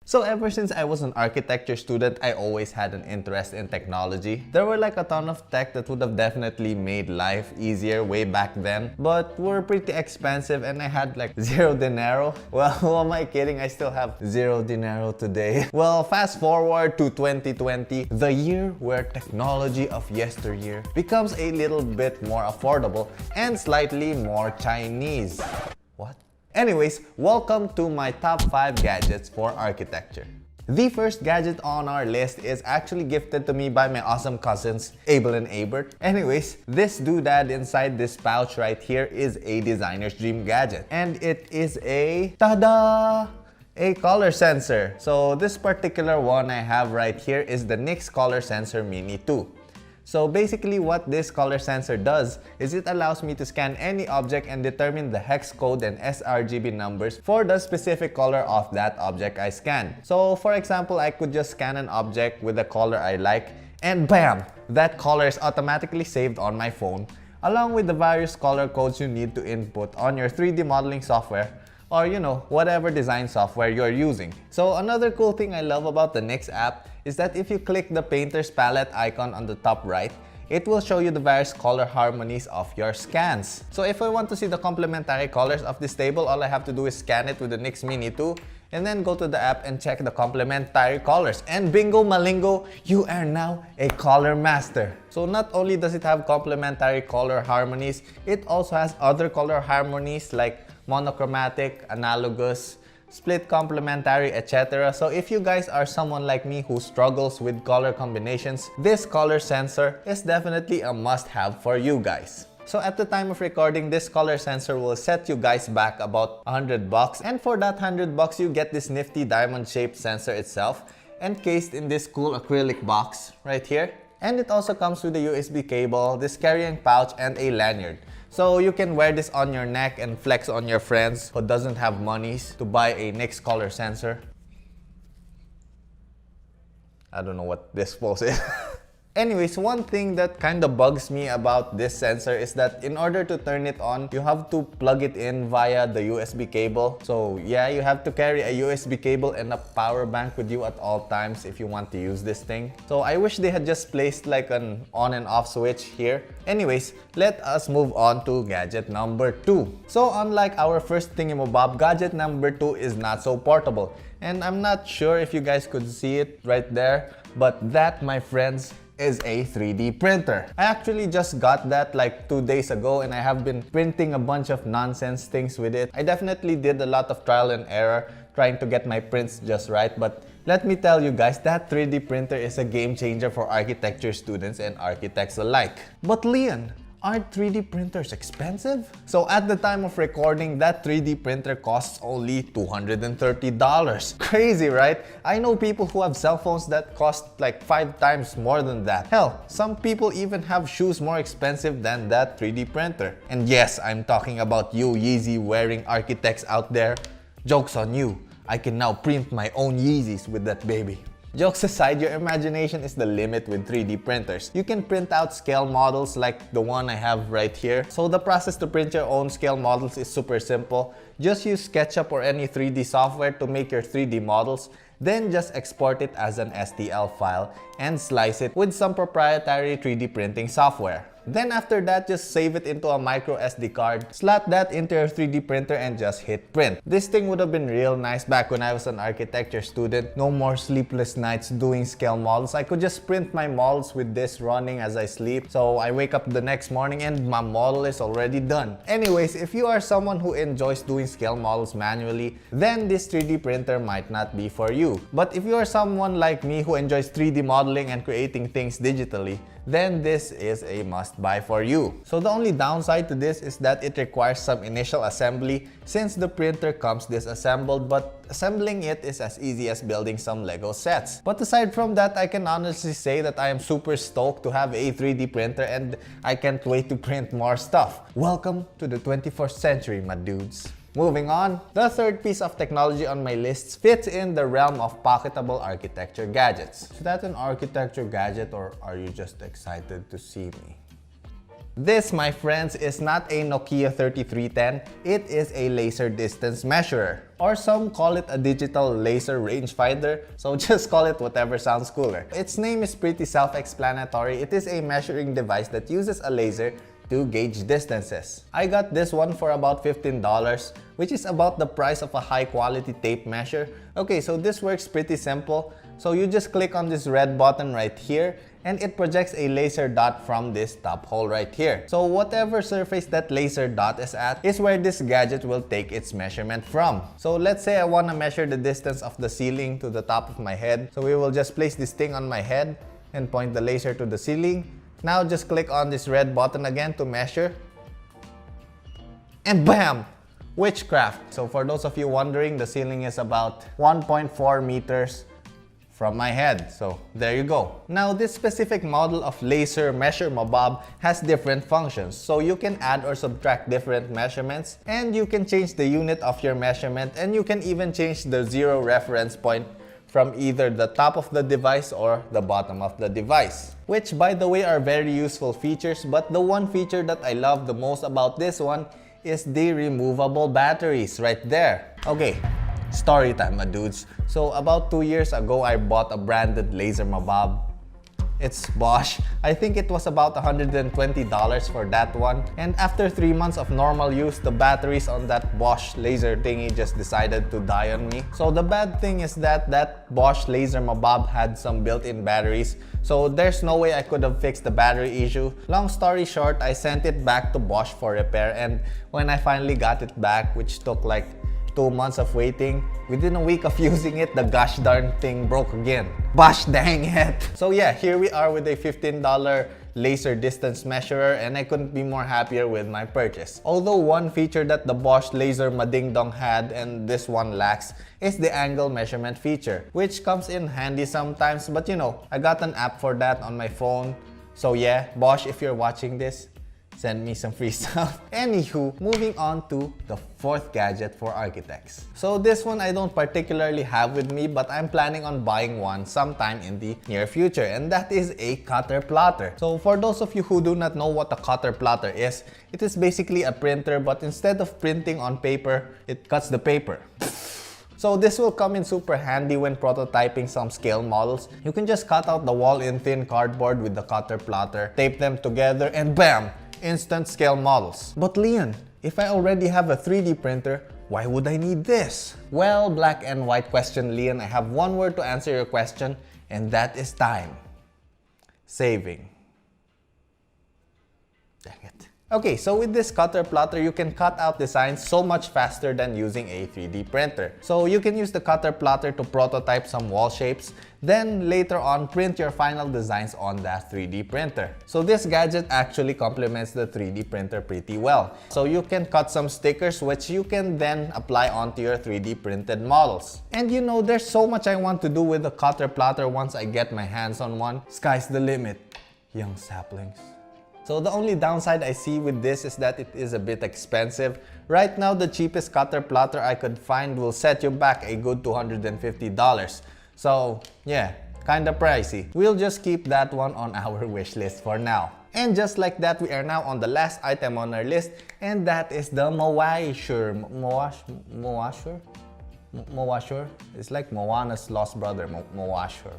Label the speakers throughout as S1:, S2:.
S1: So ever since I was an architecture student, I always had an interest in technology. There were like a ton of tech that would have definitely made life easier way back then, but were pretty expensive and I had like zero dinero. Well, who am I kidding? I still have zero dinero today. Well, fast forward to 2020, the year where technology of yesteryear becomes a little bit more affordable and slightly more Chinese. What? Anyways, welcome to my top 5 gadgets for architecture. The first gadget on our list is actually gifted to me by my awesome cousins, Abel and Abert. Anyways, this doodad inside this pouch right here is a designer's dream gadget. And it is a, tada! A color sensor. So this particular one I have right here is the NYX Color Sensor Mini 2. So basically what this color sensor does is it allows me to scan any object and determine the hex code and sRGB numbers for the specific color of that object I scan. So for example, I could just scan an object with a color I like and bam! That color is automatically saved on my phone along with the various color codes you need to input on your 3D modeling software or whatever design software you're using. So another cool thing I love about the NYX app is that if you click the painter's palette icon on the top right, it will show you the various color harmonies of your scans. So if I want to see the complementary colors of this table, all I have to do is scan it with the NYX Mini 2 and then go to the app and check the complementary colors. And bingo malingo, you are now a color master. So not only does it have complementary color harmonies, it also has other color harmonies like monochromatic, analogous, split complementary, etc. So if you guys are someone like me who struggles with color combinations, this color sensor is definitely a must-have for you guys. So at the time of recording, this color sensor will set you guys back about $100, and for that $100 you get this nifty diamond-shaped sensor itself encased in this cool acrylic box right here. And it also comes with a USB cable, this carrying pouch, and a lanyard. So you can wear this on your neck and flex on your friends who doesn't have monies to buy a NYX color sensor. I don't know what this pose is. Anyways, one thing that kind of bugs me about this sensor is that in order to turn it on, you have to plug it in via the USB cable. So yeah, you have to carry a USB cable and a power bank with you at all times if you want to use this thing. So I wish they had just placed like an on and off switch here. Anyways, let us move on to gadget number 2. So unlike our first thingamabob, gadget number 2 is not so portable. And I'm not sure if you guys could see it right there, but that, my friends, is a 3D printer. I actually just got that like 2 days ago and I have been printing a bunch of nonsense things with it. I definitely did a lot of trial and error trying to get my prints just right, but let me tell you guys, that 3D printer is a game changer for architecture students and architects alike. But Leon, aren't 3D printers expensive? So at the time of recording, that 3D printer costs only $230. Crazy, right? I know people who have cell phones that cost like 5 times more than that. Hell, some people even have shoes more expensive than that 3D printer. And yes, I'm talking about you Yeezy wearing architects out there. Joke's on you. I can now print my own Yeezys with that baby. Jokes aside, your imagination is the limit with 3D printers. You can print out scale models like the one I have right here. So the process to print your own scale models is super simple. Just use SketchUp or any 3D software to make your 3D models. Then just export it as an STL file and slice it with some proprietary 3D printing software. Then after that, just save it into a micro SD card, slot that into your 3D printer and just hit print. This thing would have been real nice back when I was an architecture student. No more sleepless nights doing scale models. I could just print my models with this running as I sleep. So I wake up the next morning and my model is already done. Anyways, if you are someone who enjoys doing scale models manually, then this 3D printer might not be for you. But if you are someone like me who enjoys 3D modeling and creating things digitally, then this is a must-buy for you. So the only downside to this is that it requires some initial assembly since the printer comes disassembled, but assembling it is as easy as building some Lego sets. But aside from that, I can honestly say that I am super stoked to have a 3D printer and I can't wait to print more stuff. Welcome to the 21st century, my dudes. Moving on, the third piece of technology on my list fits in the realm of pocketable architecture gadgets. Is that an architecture gadget or are you just excited to see me? This, my friends, is not a Nokia 3310, it is a laser distance measurer. Or some call it a digital laser rangefinder, so just call it whatever sounds cooler. Its name is pretty self-explanatory. It is a measuring device that uses a laser to gauge distances. I got this one for about $15, which is about the price of a high-quality tape measure. Okay, so this works pretty simple. So you just click on this red button right here, and it projects a laser dot from this top hole right here. So whatever surface that laser dot is at is where this gadget will take its measurement from. So let's say I want to measure the distance of the ceiling to the top of my head. So we will just place this thing on my head and point the laser to the ceiling. Now just click on this red button again to measure. And bam! Witchcraft! So for those of you wondering, the ceiling is about 1.4 meters from my head. So there you go. Now this specific model of laser measure mabob has different functions. So you can add or subtract different measurements, and you can change the unit of your measurement, and you can even change the zero reference point from either the top of the device or the bottom of the device. Which, by the way, are very useful features, but the one feature that I love the most about this one is the removable batteries right there. Okay, story time, my dudes. So about 2 years ago, I bought a branded laser mabob. It's Bosch. I think it was about $120 for that one. And after 3 months of normal use, the batteries on that Bosch laser thingy just decided to die on me. So the bad thing is that Bosch laser mabob had some built-in batteries. So there's no way I could have fixed the battery issue. Long story short, I sent it back to Bosch for repair, and when I finally got it back, which took like 2 months of waiting, within a week of using it, the gosh darn thing broke again. Gosh dang it! So yeah, here we are with a $15 laser distance measurer, and I couldn't be more happier with my purchase. Although one feature that the Bosch laser mading dong had and this one lacks is the angle measurement feature, which comes in handy sometimes, but you know, I got an app for that on my phone. So yeah, Bosch, if you're watching this, send me some free stuff. Anywho, moving on to the fourth gadget for architects. So this one I don't particularly have with me, but I'm planning on buying one sometime in the near future, and that is a cutter plotter. So for those of you who do not know what a cutter plotter is, it is basically a printer, but instead of printing on paper, it cuts the paper. So this will come in super handy when prototyping some scale models. You can just cut out the wall in thin cardboard with the cutter plotter, tape them together, and bam! Instant scale models. But Leon, if I already have a 3D printer, why would I need this? Well, black and white question, Leon, I have one word to answer your question, and that is time. Saving. Dang it. Okay, so with this cutter plotter, you can cut out designs so much faster than using a 3D printer. So you can use the cutter plotter to prototype some wall shapes, then later on print your final designs on that 3D printer. So this gadget actually complements the 3D printer pretty well. So you can cut some stickers which you can then apply onto your 3D printed models. And you know, there's so much I want to do with the cutter plotter once I get my hands on one. Sky's the limit, young saplings. So the only downside I see with this is that it is a bit expensive. Right now, the cheapest cutter plotter I could find will set you back a good $250. So yeah, kinda pricey. We'll just keep that one on our wish list for now. And just like that, we are now on the last item on our list, and that is the Mowasher. Mowasher? It's like Moana's lost brother, Mowasher.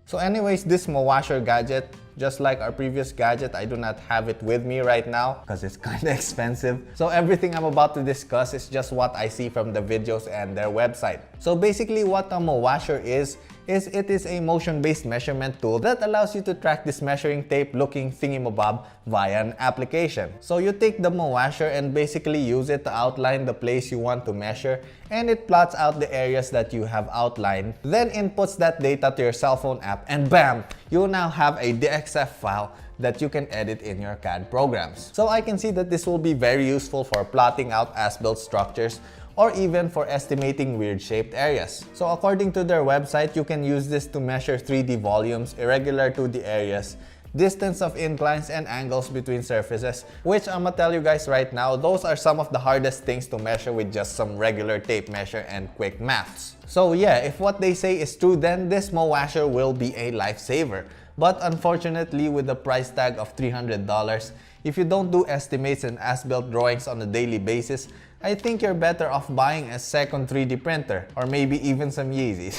S1: So anyways, this Mowasher gadget, just like our previous gadget, I do not have it with me right now because it's kind of expensive. So everything I'm about to discuss is just what I see from the videos and their website. So basically what a Mowasher is it is a motion-based measurement tool that allows you to track this measuring tape looking thingamabob via an application. So you take the Mowasher and basically use it to outline the place you want to measure, and it plots out the areas that you have outlined, then inputs that data to your cell phone app, and bam! You now have a DXF file that you can edit in your CAD programs. So I can see that this will be very useful for plotting out as-built structures, or even for estimating weird shaped areas. So according to their website, you can use this to measure 3D volumes, irregular 2D areas, distance of inclines and angles between surfaces, which I'ma tell you guys right now, those are some of the hardest things to measure with just some regular tape measure and quick maths. So yeah, if what they say is true, then this Mowasher will be a lifesaver. But unfortunately, with the price tag of $300, if you don't do estimates and as-built drawings on a daily basis, I think you're better off buying a second 3D printer or maybe even some Yeezys.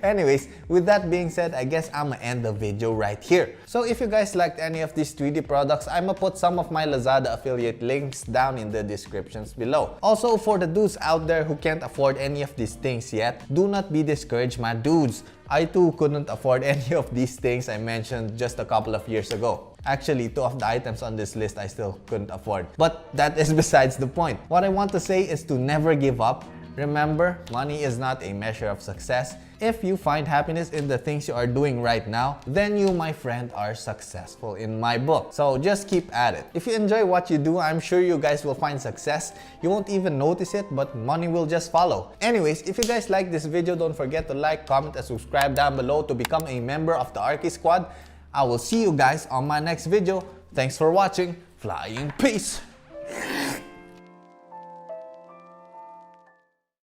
S1: Anyways, with that being said, I guess I'ma end the video right here. So if you guys liked any of these 3D products, I'ma put some of my Lazada affiliate links down in the descriptions below. Also, for the dudes out there who can't afford any of these things yet, do not be discouraged, my dudes. I too couldn't afford any of these things I mentioned just a couple of years ago. Actually, 2 of the items on this list I still couldn't afford. But that is besides the point. What I want to say is to never give up. Remember, money is not a measure of success. If you find happiness in the things you are doing right now, then you, my friend, are successful in my book. So just keep at it. If you enjoy what you do, I'm sure you guys will find success. You won't even notice it, but money will just follow. Anyways, if you guys like this video, don't forget to like, comment, and subscribe down below to become a member of the Arky Squad. I will see you guys on my next video. Thanks for watching. Flying peace!